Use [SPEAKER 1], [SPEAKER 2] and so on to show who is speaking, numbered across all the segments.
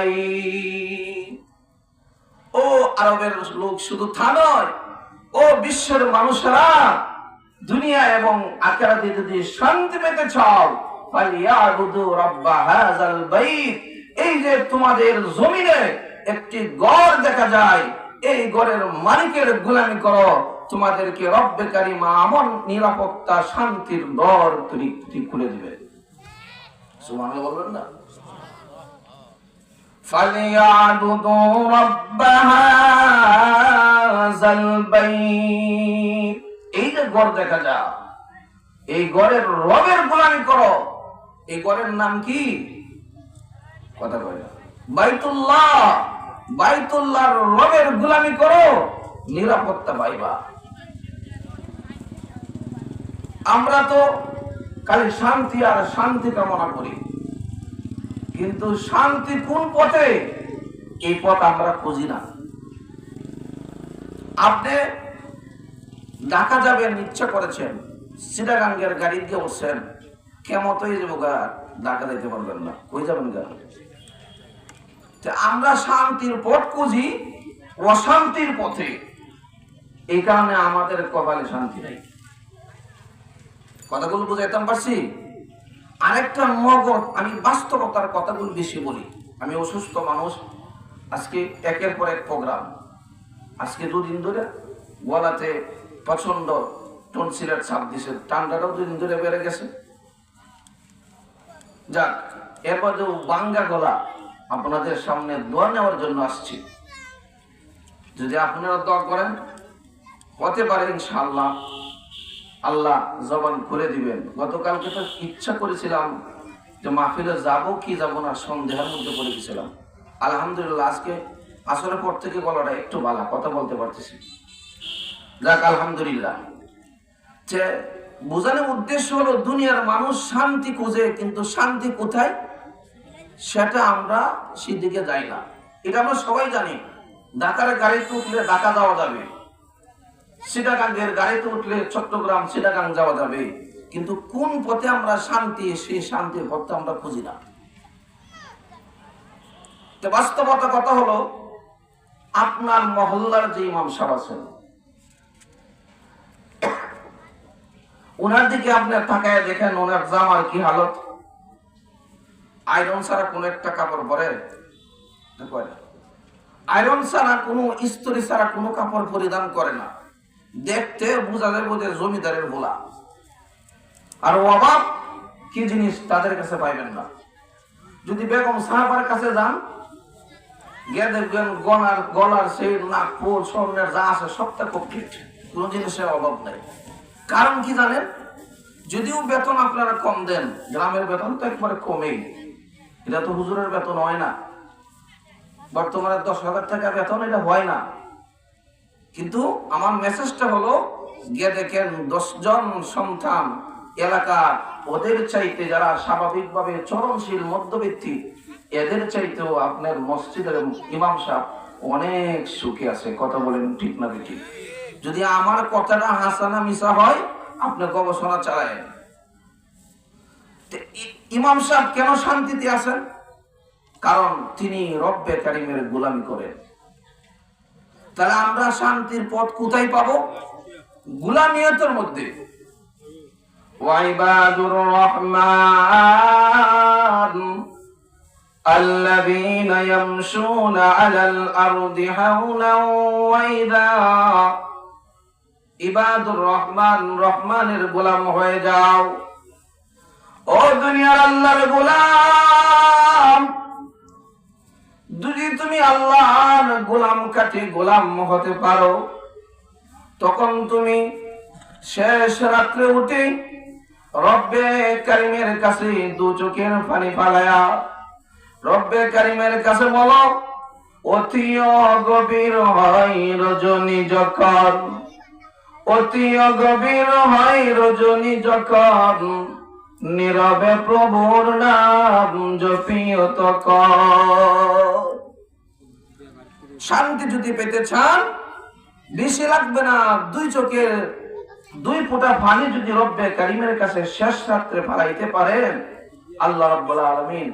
[SPEAKER 1] বাইত। ও আরবের লোক, শুধু তা নয়, ও বিশ্বের মানুষেরা, দুনিয়া এবং আখিরাতে যদি শান্তি পেতে চাও, ফালিয়াবুদু রাব্বা হাযাল বাইত। এই যে তোমাদের জমিনে একটি ঘর দেখা যায়, এই ঘরের মালিকের গোলামি করো, তোমাদেরকে রব্বে কারীম আমন নিরাপত্তা শান্তির দর তিনি খুলে দিবে। সুবহানাল্লাহ বলবেন না? ফালিয়াবুদু রাব্বা হাযাল বাইত। এই যে ঘর দেখা যায়, এই ঘরের রবের গোলামি করো। এই ঘরের নাম কি? কথা কয় না। বাইতুল্লাহ। বাইতুল্লাহর রবের গোলামি করো, নিরাপত্তা পাইবা। আমরা তো খালি শান্তি আর শান্তি কামনা করি, কিন্তু শান্তি কোন পথে, এই পথ আমরা খুঁজি না। আপনি ঢাকা যাবেন, ইচ্ছা করেছেন, চিটাগাঙ্গের গাড়ি দিয়ে উঠছেন, কেমতই যাবো গা, ঢাকা যেতে পারবেন না, কই যাবেন গা? আমরা শান্তির পথ খুঁজি অশান্তির পথে, এই কারণে আমাদের কপালে শান্তি নেই। কথাগুলো বুঝাইতাম পারছি? আরেকটা মগজ, আমি বাস্তবতার কথাগুলো বেশি বলি। আমি অসুস্থ মানুষ, আজকে একের পর এক প্রোগ্রাম, আজকে দুদিন ধরে গলাতে প্রচন্ড টনসিলের চাপ দিছে, ঠান্ডাটাও দুদিন ধরে বেড়ে গেছে। যাক, এরপর যে বাঙ্গা গলা, আপনাদের সামনে দোয়া নেওয়ার জন্য আসছি। যদি আপনারা দোয়া করেন, হতে পারে ইনশাআল্লাহ আল্লাহ জবান খুলে দিবেন। গতকালকে তো ইচ্ছা করেছিলাম যে মাহফিলে যাবো কি যাবো না, সন্দেহের মধ্যে পড়ে গেছিলাম। আলহামদুলিল্লাহ আজকে আসরের পর থেকে গলাটা একটু ভালো, কথা বলতে পারতেছি। যাক আলহামদুলিল্লাহ। যে বোঝানোর উদ্দেশ্য হলো, দুনিয়ার মানুষ শান্তি খুঁজে, কিন্তু শান্তি কোথায় সেটা আমরা সেদিকে যাই না। এটা আমরা সবাই জানি। ঢাকার গাড়িতে উঠলে ঢাকা যাওয়া যাবে, চিটাগাঙ্গের গাড়িতে উঠলে চট্টগ্রাম চিটাগাং যাওয়া যাবে, কিন্তু কোন পথে আমরা শান্তি, সেই শান্তির পথটা আমরা খুঁজি না। তো বাস্তবতা কথা হলো, আপনার মহল্লার যে ইমাম সাহেব আছেন, ওনার দিকে আপনার তাকায় দেখেন, ওনার জামার কি হালত। আয়রন ছাড়া কোন একটা কাপড় পরে, আয়রন ছাড়া কোনো ইস্ত্রি ছাড়া কোনো কাপড় পরিধান করে না। দেখতে বোঝা যায় বোধ জমিদারের ভোলা। আর অভাব কি জিনিস তাদের কাছে পাইবেন না। যদি বেগম সাহাবার কাছে যান, গিয়ে দেখবেন গলার সেই নাক ফুল স্বর্ণের যা আছে সবটা কমপ্লিট, কোন জিনিসের অভাব নাই। কারণ কি জানেন? যদিও বেতন আপনারা কম দেন, গ্রামের বেতন তো একবারে কমেই, এটা তো হুজুরের বেতন হয় না। বর্তমানে 10,000 টাকা বেতন, এটা হয় না। কিন্তু আমার মেসেজটা হলো, গিয়ে দেখেন 10 জন সন্তান এলাকা, ওদের চাইতে যারা স্বাভাবিকভাবে চরণশীল মধ্যবিত্তি, এদের চাইতেও আপনার মসজিদের ইমাম সাহেব অনেক সুখে আছে। কথা বলেন ঠিক না বেঠিক? যদি আমার কথাটা হাসানা মিশা হয়, আপনি গবেষণা চালায়েন। ইমাম সাহেব কেন শান্তিতে আছেন? কারণ তিনি রব্বে কারিমের গোলামি করেন। তাহলে আমরা শান্তির পথ কোথায় পাবো? গোলামিয়তের মধ্যে। ওয়াইবাদুর রহমান আল্লাযীনা ইয়ামশুনা আলাল আরদি হাওলান ওয়া ইযা। ইবাদুর রহমান, রহমানের গোলাম হয়ে যাও। ও দুনিয়ার আল্লাহর গোলাম, যদি তুমি আল্লাহর গোলাম কাটে গোলাম হতে পারো, তখন তুমি শেষ রাত্রে উঠে রব্বে কারিমের কাছে দু চোখের পানি ফালায়া রব্বে কারিমের কাছে বলো, অতি গভীর হয় রজনী যখন, অতি গভীর হয় রজনী যখন, নীরবে প্রভুর নাম জপিও তখন। শান্তি যদি পেতে চান, বেশি লাগবে না, দুই চোখের 2 ফোঁটা পানি যদি রব্বে কারিমের কাছে শেষ রাত্রে ফালাইতে পারেন, আল্লাহ রাব্বুল আলামিন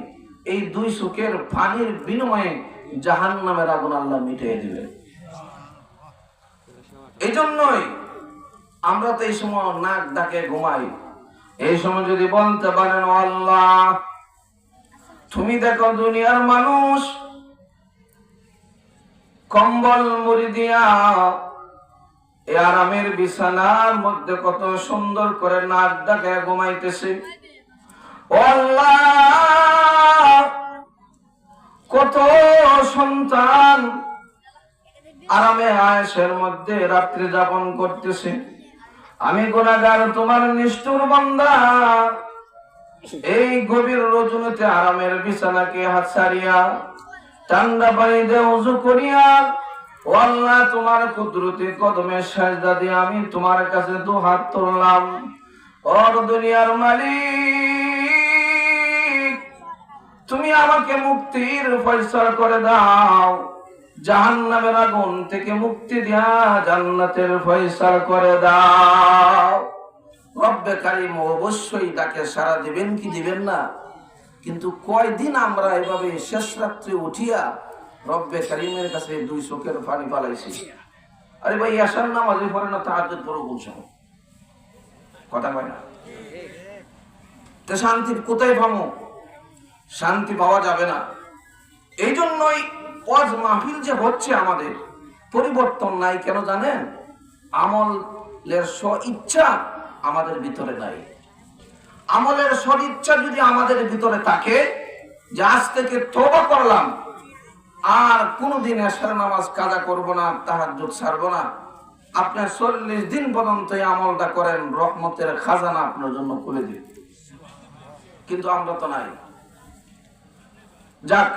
[SPEAKER 1] এই দুই চোখের পানির বিনিময়ে জাহান্নামের আগুন আল্লাহ মিটিয়ে দিবেন। এই জন্যই আমরা তো এই সময় নাক ডাকে ঘুমাই। এই সময় যদি বলতে পারেন, আল্লাহ তুমি দেখো দুনিয়ার মানুষ কম্বল মুড়ি দিয়া এই আরামের বিছানার মধ্যে কত সুন্দর করে নাক ডাকে ঘুমাইতেছে। ও আল্লাহ, কত সন্তান আরামে আয়েশের মধ্যে রাত্রি যাপন করতেছে। আমি গুনাহগার, তোমার নিষ্ঠুর বান্দা, এই গভীর রজনীতে আরামের বিছানাকে হাত ছাড়িয়া ঠান্ডা পানি দিয়ে ওযু করিয়া ও আল্লাহ তোমার কুদরতি কদমে সাজদা দিয়ে আমি তোমার কাছে দু হাত তুললাম। ও দুনিয়ার মালিক, তুমি আমাকে মুক্তির ফয়সালা করে দাও, জাহান্নামের আগুন থেকে মুক্তি দিয়া জান্নাতের ফয়সালা করে দাও। রব্বে কারীম অবশ্যই তাকে সাড়া দিবেন কি দিবেন না? কিন্তু কয়দিন আমরা এভাবে শেষ রাত্রে উঠিয়া রব্বে কারীমের কাছে দুই চোখের পানি পালাইছি? আরে ভাই, আসার নামাজে পড়ে না, তাহাজ্জুদ পড়ো বলছো, কথা কয় না? তো শান্তি কোথায় পাবো? শান্তি পাওয়া যাবে না। এই জন্যই ওয়াজ মাহফিল যে হচ্ছে, আমাদের পরিবর্তন নাই। কেন জানেন? আমলের স্ব-ইচ্ছা আমাদের ভিতরে নাই। আমলের সদিচ্ছা যদি আমাদের ভিতরে থাকে, যে আজ থেকে তওবা করলাম, আর কোনদিন এশার নামাজ কাজা করব না, তাহাজ্জুদ ছাড়বো না, আপনার 40 দিন পর্যন্ত এই আমলটা করেন, রহমতের খাজানা আপনার জন্য খুলে দিবে। কিন্তু আমরা তো নাই। যাক,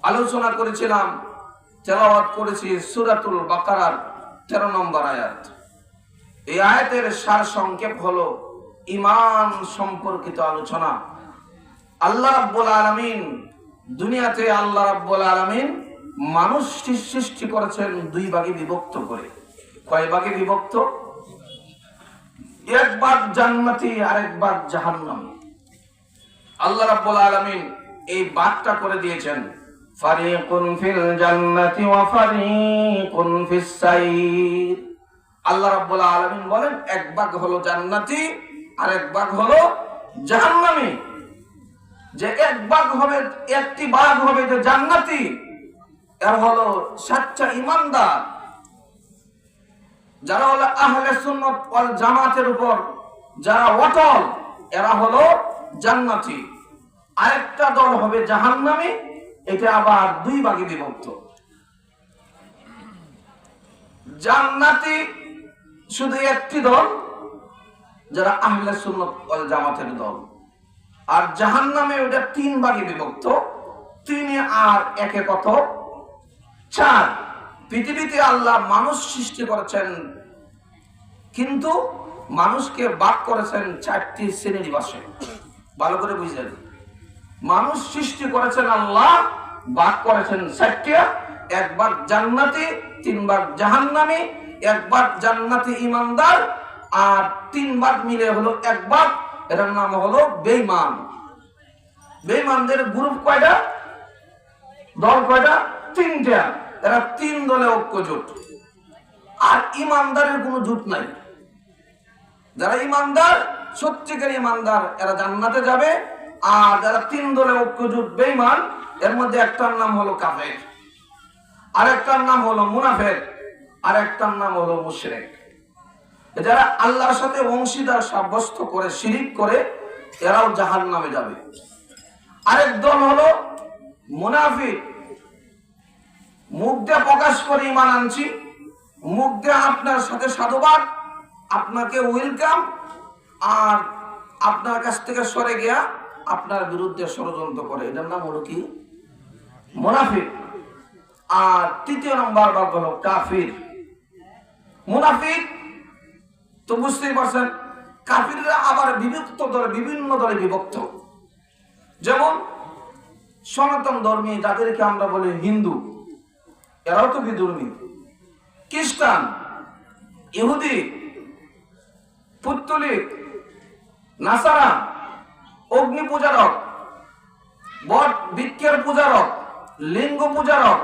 [SPEAKER 1] আলোচনা করেছিলাম, তেলাওয়াত করেছি সূরাতুল বাকারার 13 নম্বর আয়াত। এই আয়াতের সার সংক্ষেপ হলো ঈমান সম্পর্কিত আলোচনা। আল্লাহ রাব্বুল আলামিন দুনিয়াতে, আল্লাহ রাব্বুল আলামিন মানুষ সৃষ্টি করেছেন দুই ভাগে বিভক্ত করে। কয় ভাগে বিভক্ত? এক ভাগ জান্নাতি আর এক ভাগ জাহান্নামী। আল্লাহ রাব্বুল আলামিন এই ভাগটা করে দিয়েছেন, ফারিকুন ফিল জান্নাতি ওয়া ফারিকুন ফিস সাইর। আল্লাহ রাব্বুল আলামিন বলেন, এক ভাগ হলো জান্নাতি আর এক ভাগ হলো জাহান্নামী। যে এক ভাগ হবে, একটি ভাগ হবে যে জান্নাতি, এর হলো সচ্চা ঈমানদার, যারা হলো আহলে সুন্নাত ওয়াল জামাতের উপর যারা অটল, এরা হলো জান্নাতি। আরেকটা দল হবে জাহান্নামী। এটা আবার দুই ভাগে বিভক্ত। জান্নাতি শুধু একটি দল, যারা আহলে সুন্নাত ওয়াল জামাতের দল। আর জাহান্নামে ওটা 3 ভাগে বিভক্ত। 3 আর 1 কত? 4। পৃথিবীতে আল্লাহ মানুষ সৃষ্টি করেছেন, কিন্তু মানুষকে ভাগ করেছেন 4টি শ্রেণীর ভাষে। ভালো করে বুঝলেন? মানুষ সৃষ্টি করেছেন আল্লাহ, ভাগ করেছেন 4টা। 1 ভাগ জান্নাতি, 3 ভাগ জাহান্নামী, 1 ভাগ জান্নাতি ঈমানদার, আর 3 ভাগ মিলে হলো 1 ভাগ। এটার নাম হলো বেঈমান। বেঈমানদের গ্রুপ কয়টা? দল কয়টা? 3টা। এরা 3 দলে ঐক্যজোট। আর ঈমানদারের কোনো জোট নাই। যারা ঈমানদার, সত্যিকার ঈমানদার, এরা জান্নাতে যাবে। আর যারা 3 দলে ঐক্যজোট বেঈমান, এর মধ্যে একটার নাম হলো কাফের, আরেকটার নাম হলো মুনাফিক, আরেকটার নাম হলো মুশরিক। যারা আল্লাহর সাথে অংশীদার সাব্যস্ত করে শিরিক করে, এরাও জাহান্নামে যাবে। আরেক দল হলো মুনাফিক। মুখ দিয়ে প্রকাশ করে ঈমান আনছি, মুখ দিয়ে আপনার সাথে সাধুবাদ, আপনাকে ওয়েলকাম, আর আপনার কাছ থেকে সরে গিয়া আপনার বিরুদ্ধে ষড়যন্ত্র করে। এটার নাম হলো কি? মুনাফিক। আর 3য় নম্বর ভাগ হলো কাফির। মুনাফিক তো বুঝতেই পারছেন। কাফিররা আবার বিভক্ত দলে, বিভিন্ন দলে বিভক্ত। যেমন সনাতন ধর্মী, যাদেরকে আমরা বলি হিন্দু, এরাও তো বিধর্মী। খ্রিস্টান, ইহুদি, পুত্তলিক, নাসারা, অগ্নি পূজারক, বৃক্ষের পূজারক, লিঙ্গ পূজারক,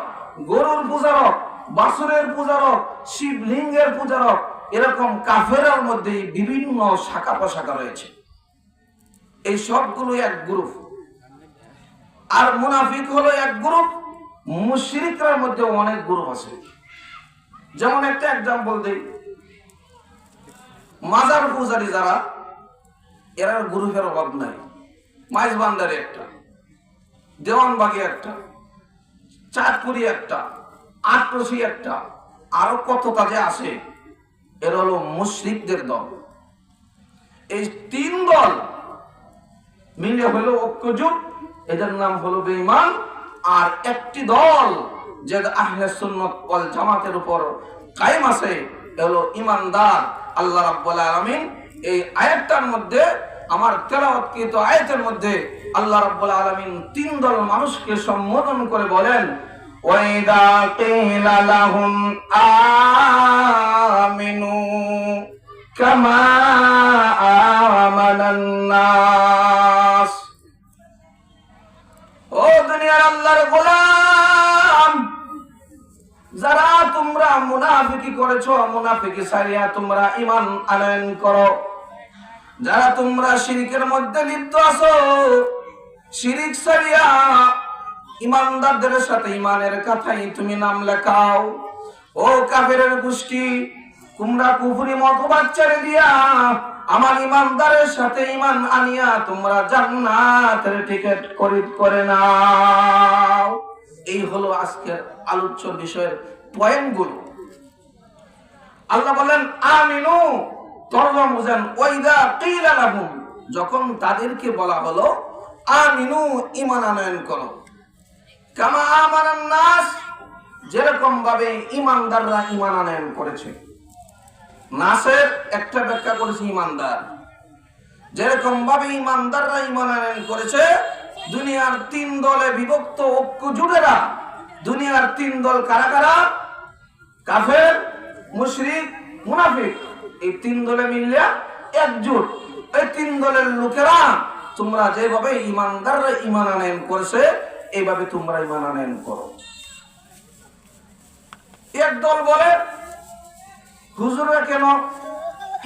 [SPEAKER 1] গরুর পূজারক, বাছুরের পূজারক, শিবলিঙ্গের পূজারক, এরকম কাফেরের মধ্যে বিভিন্ন শাখা প্রশাখা রয়েছে। এই সবগুলো এক গ্রুপ। আর মুনাফিক হলো এক গ্রুপ। মুশরিকদের মধ্যে অনেক গ্রুপ আছে। যেমন একটা এক্সাম্পল দেই, মাজার পূজারী যারা, এরা গ্রুপের অভাব নাই। মাইজবান্ডারে একটা, দেওয়ানবাগি একটা, চাঁদপুরি একটা, আটরশি একটা, আরো কত কাজে আসে। এরা হলো মুশরিকদের দল। এই তিন দল মিলে হলো ঐক্যজোট, এদের নাম হলো বেঈমান। আর একটি দল যে আহলে সুন্নাত ওয়াল জামাতের উপর কায়েম আছে, হলো ঈমানদার। আল্লাহ রাব্বুল আলামিন এই আয়াতটার মধ্যে, আমার তেলাওয়াতকৃত আয়াতের মধ্যে আল্লাহ রাব্বুল আলামিন তিন দল মানুষকে সম্বোধন করে বলেন, ওয়াইদা কিলা লাহুম আমিনু কামা আমানান নাস। ও দুনিয়ার আল্লাহর গোলাম, যারা তোমরা মুনাফিকি করেছো, মুনাফিকি ছাড়িয়া তোমরা ঈমান আনয়ন করো। যারা তোমরা শিরকের মধ্যে লিপ্ত আছো, শিরিক ছাড়িয়া ঈমানদারদের সাথে ঈমানের কথাই তুমি নাম লেখাও। ও কাফেরের গোষ্ঠী, তোমরা কুফরি মতবাদ ছেড়ে দিয়া আমার ঈমানদারের সাথে ঈমান আনিয়া তোমরা জান্নাতের টিকিট খরিদ করে নাও। এই হলো আজকের আলোচ্য বিষয়ের পয়েন্টগুলো। আল্লাহ বলেন আমিনু, তরজমা বুঝেন ওয়াইদা কিলা লাহুম, যখন তাদেরকে বলা হলো আমিনু, ঈমান আনয়ন করো, কামা আমানান নাস, যেরকম ভাবে ঈমানদাররা ঈমান আনয়ন করেছে। নাসের একটা ব্যাখ্যা করেছে ঈমানদার। যেরকম ভাবে ঈমানদাররা ঈমান আনয়ন করেছে, দুনিয়ার তিন দলে বিভক্ত ঐক্যজোটেরা, দুনিয়ার তিন দল কারা কারা? কাফের, মুশরিক, মুনাফিক। এই তিন দলে মিললে একজোট। এই তিন দলের লোকেরা তোমরা যেভাবে ঈমানদাররা ঈমান আনয়ন করেছে, এইভাবে তোমরা ঈমান আনয়ন করো। এক দল বলে, হুজুররা কেন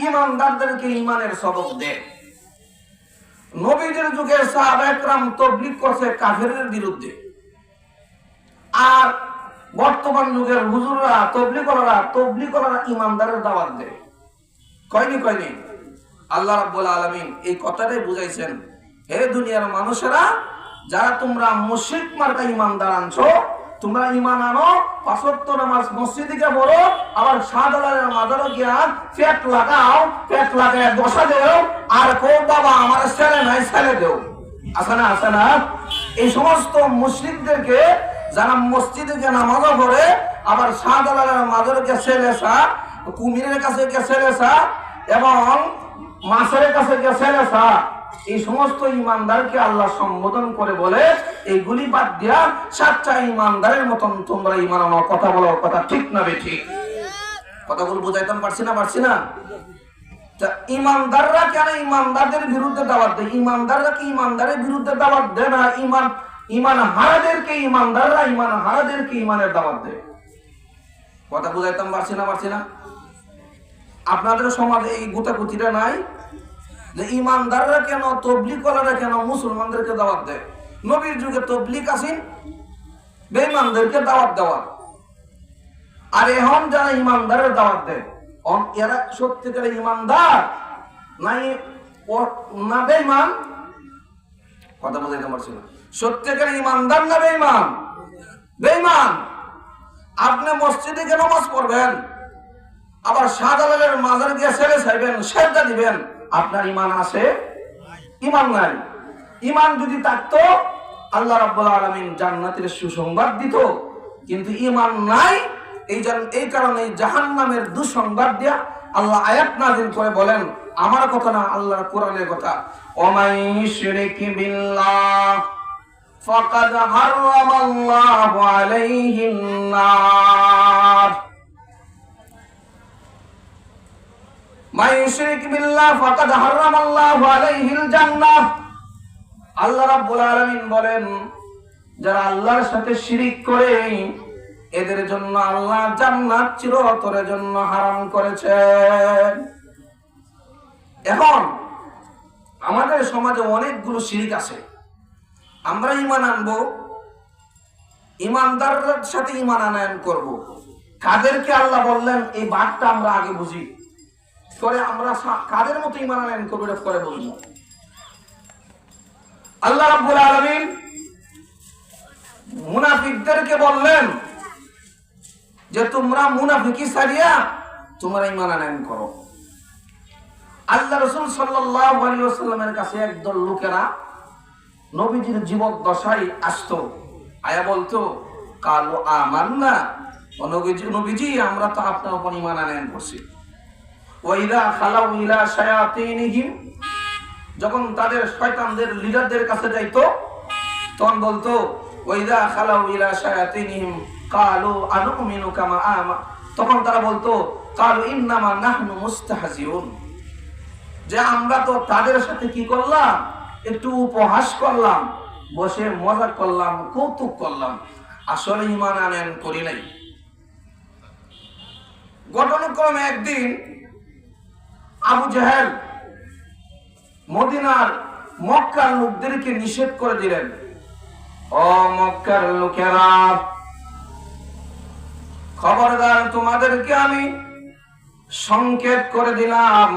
[SPEAKER 1] ঈমানদারদেরকে ঈমানের সবক দেয়? নবীদের যুগে সাহাবা একরাম তাবলীগ করছে কাফেরদের বিরুদ্ধে, আর বর্তমান যুগের হুজুররা তাবলীগরা ঈমানদারের দাওয়াত দেয়। কয়নি? আল্লাহ রাব্বুল আলামিন এই কথাটাই বুঝাইছেন, হে দুনিয়ার মানুষেরা, যারা তোমরা মুশরিক মার্কা ঈমানদার আনছো, তোমরা ঈমান আনো, পাঁচ ওয়াক্ত নামাজ মসজিদে গিয়ে পড়ো, আবার শাহজালালের মাজারে গিয়া পেট লাগায় বসা দেও, আর কো বাবা আমার ছেলে নাই, ছেলে দেও। আছে না? এই সমস্ত মুশরিকদেরকে যারা মসজিদে গিয়ে নামাজ পড়ে, আবার শাহজালালের মাজারে গিয়ে ছেলেসা, কুমিরের কাছে গিয়ে ছেলেসা, এবং মাছের কাছে গিয়ে ছেলেসা, এই সমস্ত ঈমানদারকে আল্লাহ সম্বোধন করে বলে, এইগুলি বাদ দিয়া সাচ্চা ঈমানদারের মতন তোমরা ঈমান আনো। কথা বলো, কথা ঠিক না বেঠিক? কথাগুলো বুঝাইতাম পারছি না? ঈমানদাররা কেন ঈমানদারদের বিরুদ্ধে দাওয়াত দেয়? ঈমানদাররা কি ঈমানদারের বিরুদ্ধে দাওয়াত দেয় না? ঈমান হারাদেরকে ঈমানদাররা ঈমান হারাদেরকে ঈমানের দাওয়াত দেয়। কথা বুঝাইতাম পারছি না? আপনাদের সমাজে এই গুতাগুতিটা নাই যে ঈমানদাররা কেন, তাবলীগওয়ালারা কেন মুসলমানদেরকে দাওয়াত দেয়? নবীর যুগে তাবলীগ আসেন বেঈমানদেরকে দাওয়াত দেওয়া, আর এখন যারা ঈমানদারের দাওয়াত দেয়, এরা সত্যিকারের ঈমানদার না বেঈমান? কথা বুঝাইতে পারছি না। সত্যিকারের ঈমানদার না বেঈমান? বেঈমান। আপনি মসজিদে গিয়ে নামাজ পড়বেন, আবার শাহজালালের মাজারে গিয়ে ছেলে চাইবেন, সেজদা দিবেন, আপনার ঈমান আছে? ঈমান নাই। ঈমান যদি থাকতো আল্লাহ রাব্বুল আলামিন জান্নাতের সুসংবাদ দিত, কিন্তু ঈমান নাই। এই কারণে জাহান্নামের দুঃসংবাদ দিয়া আল্লাহ আয়াত নাযিল করে বলেন, আমার কথা না, আল্লাহর কোরআনের কথা, ওমাই ইউশরিক বিল্লাহ ফাকাদ হারামাল্লাহু আলাইহিন নার। মান ইউশরিক বিল্লাহ ফাকাদ হারামাল্লাহু আলাইহিল জান্নাহ। আল্লাহ রাব্বুল আলামিন বলেন, যারা আল্লাহর সাথে শিরিক করে এদের জন্য আল্লাহ জান্নাত চিরতরের জন্য হারাম করেছেন। এখন আমাদের সমাজে অনেকগুলো শিরিক আছে, আমরা ঈমান আনবো, ঈমানদারদের সাথে ঈমান আনয়ন করব। কাদেরকে আল্লাহ বললেন এই বাতটা আমরা আগে বুঝি, পরে আমরা কাদের মতো ঈমান আনয়ন করব এটা পরে বলবো। আল্লাহ রাব্বুল আলামিন মুনাফিকদেরকে বললেন যে তোমরা মুনাফিকি ছাড়িয়া তোমরা ঈমান আনয়ন করো। আল্লাহ রাসূল সাল্লাল্লাহু আলাইহি ওয়াসাল্লামের কাছে একদল লোকেরা নবীজির জীবদ্দশায় আসতো, আয়া বলতো কালু আমান্না, নবীজি আমরা তো আপনার উপর ঈমান আনয়ন করছি। ওয়াইদা খালাউ ইলা শায়াতিনিহিম, যখন তাদের শয়তানদের লিডারদের কাছে যাইতো তখন বলতো ওয়াইদা খালাউ ইলা শায়াতিনিহিম কালু আনুমিনু কামা আমা, তখন তারা বলতো কালু ইন্নামা নাহনু মুস্তাহজিউন, যে আমরা তো তাদের সাথে কি করলাম, একটু উপহাস করলাম, বসে মজা করলাম, কৌতুক করলাম, আসলে ঈমান আনয়ন করি নাই। ঘটনাক্রমে একদিন আবু জাহেল মদিনার মক্কার লোকদেরকে নিষেধ করে দিলেন, ও মক্কার লোকেরা, খবরদার তোমাদেরকে আমি সংকেত করে দিলাম,